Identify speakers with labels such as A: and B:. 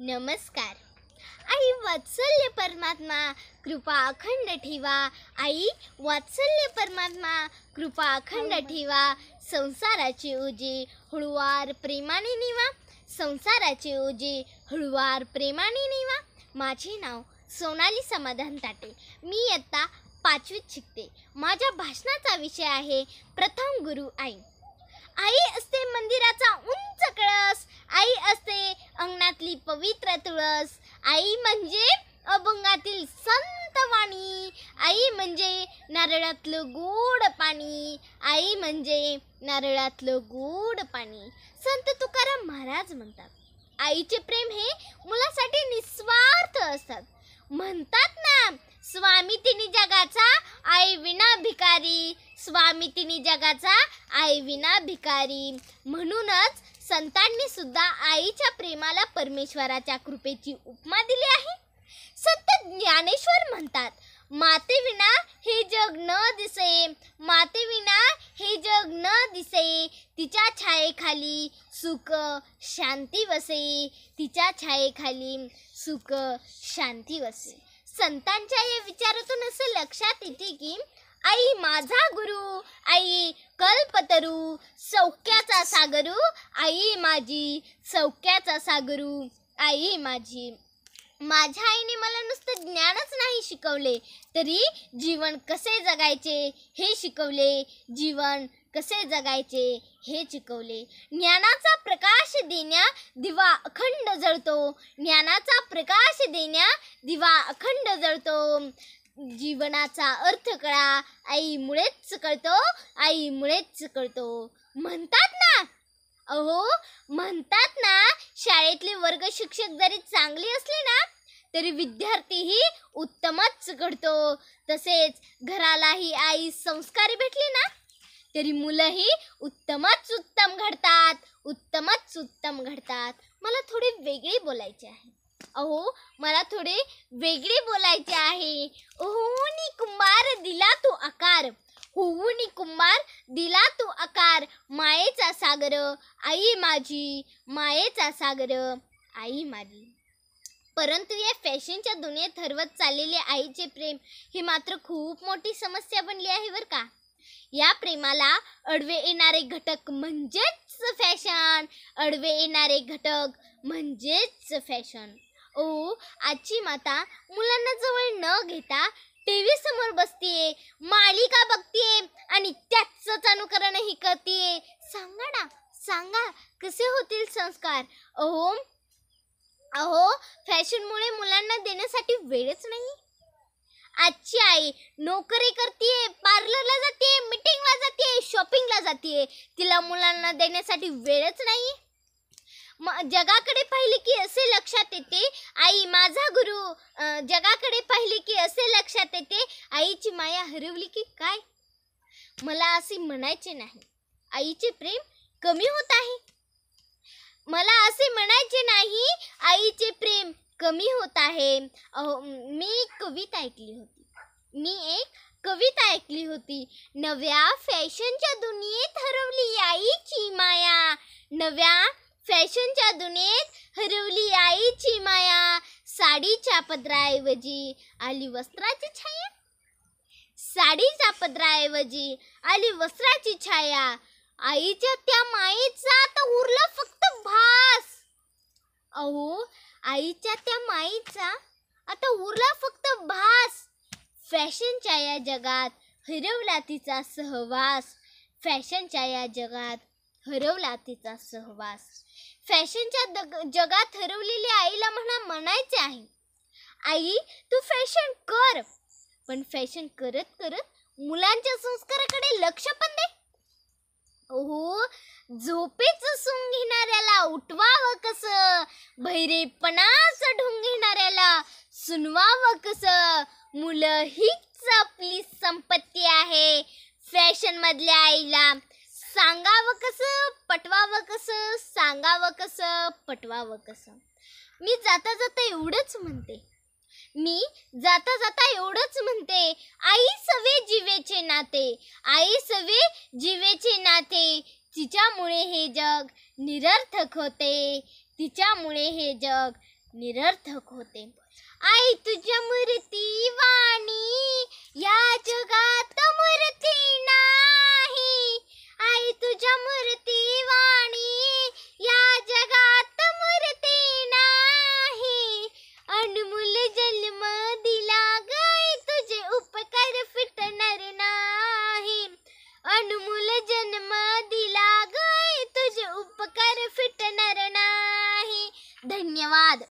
A: नमस्कार. आई वात्सल्य परमात्मा कृपा अखंड ठेवा. आई वात्सल्य परमात्मा कृपा अखंड ठेवा. संसाराचे ओझे हळूवार प्रेमाने निवा. संसाराचे ओझे हळूवार प्रेमाने निवा. माझे नाव सोनाली समाधान ताटे. मी इयत्ता 5वीत शिकते. माझ्या भाषणाचा विषय आहे प्रथम गुरु आई. आई असते मंदिराचा उंच कळस. आई असते अंगणातली पवित्र तुळस. आई म्हणजे अभंगातील संत वाणी. आई म्हणजे नारळातलं गोड पाणी. आई म्हणजे नारळातलं गोड पाणी. संत तुकाराम महाराज म्हणतात, आईचे प्रेम हे मुलासाठी निस्वार्थ असतात. म्हणतात ना, स्वामी तिनी जगाचा आई विना भिकारी. स्वामी तिनी जगाचा आई विना भिकारी. म्हणूनच संतांनी सुद्धा आईच्या प्रेमाला परमेश्वराच्या कृपेची उपमा दिली आहे. संत ज्ञानेश्वर म्हणतात, मातेविना हे जग न दिसे. मातेविना हे जग न दिसे. तिच्या छायेखाली सुख शांती वसे. तिच्या छायेखाली सुख शांती वसे. संतांच्या या विचारातून असं लक्षात येते की आई माझा गुरु. आई कल्पतरू. सौख्याचा सागरू. आई माझी सौख्याचा सागरू. आई माझी. माझ्या आईने मला नुसतं ज्ञानच नाही शिकवले, तरी जीवन कसे जगायचे हे शिकवले. जीवन कसे जगायचे हे शिकवले. ज्ञानाचा प्रकाश देण्या दिवा अखंड जळतो. ज्ञानाचा प्रकाश देण्या दिवा अखंड जळतो. जीवनाचा अर्थ कळा आईमुळेच कळतो. आईमुळेच कळतो. म्हणतात ना, म्हणतात ना, शाळेतले वर्ग शिक्षक जरी चांगले असले ना, तरी विद्यार्थीही उत्तमच घडतो. तसेच घरालाही आई संस्कारी भेटली ना, तरी मुलंही उत्तमच उत्तम घडतात. उत्तमच उत्तम घडतात. मला थोडे वेगळे बोलायचे आहे. मला थोडे वेगळे बोलायचे आहे. होऊनी कुंभार दिला तू आकार. होऊनी कुंभार दिला तू आकार. मायेचा सागर आई माझी. मायेचा सागर आई माझी. परंतु या फॅशनच्या दुनियेत हरवत चाललेले आईचे प्रेम हे मात्र खूप मोठी समस्या बनली आहे बरं का. या प्रेमाला अडवे येणारे घटक म्हणजेच फॅशन. अडवे येणारे घटक म्हणजेच फॅशन. आजची माता मुलांना जवळ न घेता टीव्ही समोर बसतीये, मालिका बघतीये आणि त्याच अनुकरणही करतीये. सांगा ना, सांगा कसे होतील संस्कार. फॅशनमुळे मुलांना देण्यासाठी वेळच नाही. आजची आई नोकरी करतीये, पार्लरला जाते, मीटिंगला जाते, शॉपिंगला जाते. तिला मुलांना देण्यासाठी वेळच नाही. जगाकडे पाहिले की असे लक्षात येते, आई माझा गुरु. जगाकडे पाहिले की असे लक्षात येते, आईची माया हरवली की काय. मला असे म्हणायचे नाही, आईचे प्रेम कमी होत आहे. मला असे म्हणायचे नाही, आईचे प्रेम कमी होत आहे. मी एक कविता ऐकली होती. नव्या फॅशनच्या दुनियेत हरवली आईची माया. नव्या फॅशनच्या दुनियेत हरवली आईची माया. साडीच्या पदराऐवजी आली वस्त्राची छाया. साडीच्या पदराऐवजी आली वस्त्राची छाया. आईच्या त्या मायेचा आता उरला फक्त भास. आईच्या त्या मायेचा आता उरला फक्त भास. फॅशनच्या या जगात हरवला तिचा सहवास. फॅशनच्या या जगात हरवला तिचा सहवास. फॅशनच्या जगात हरवलेल्या आईला म्हणायचे आहे, आई तू फॅशन कर, पण फॅशन करत करत मुलांच्या संस्काराकडे लक्ष पण दे. झोपेच सूंघ घेणाऱ्याला उठवावं कसं. बहिरेपणाचं ढोंग घेणाऱ्याला सुनवावं कसं. मुलं हीच आपली संपत्ती आहे. फॅशन मधल्या आईला सांगावं कसं, पटवावं कसं. सांगावं कसं, पटवावं कसं. मी जाता जाता एवढंच म्हणते, आई सवे जीवेचे नाते. आई सवे जीवेचे नाते. तिच्यामुळे हे जग निरर्थक होते. तिच्यामुळे हे जग निरर्थक होते. आई तुझ्या मूर्ती वाणी या जगात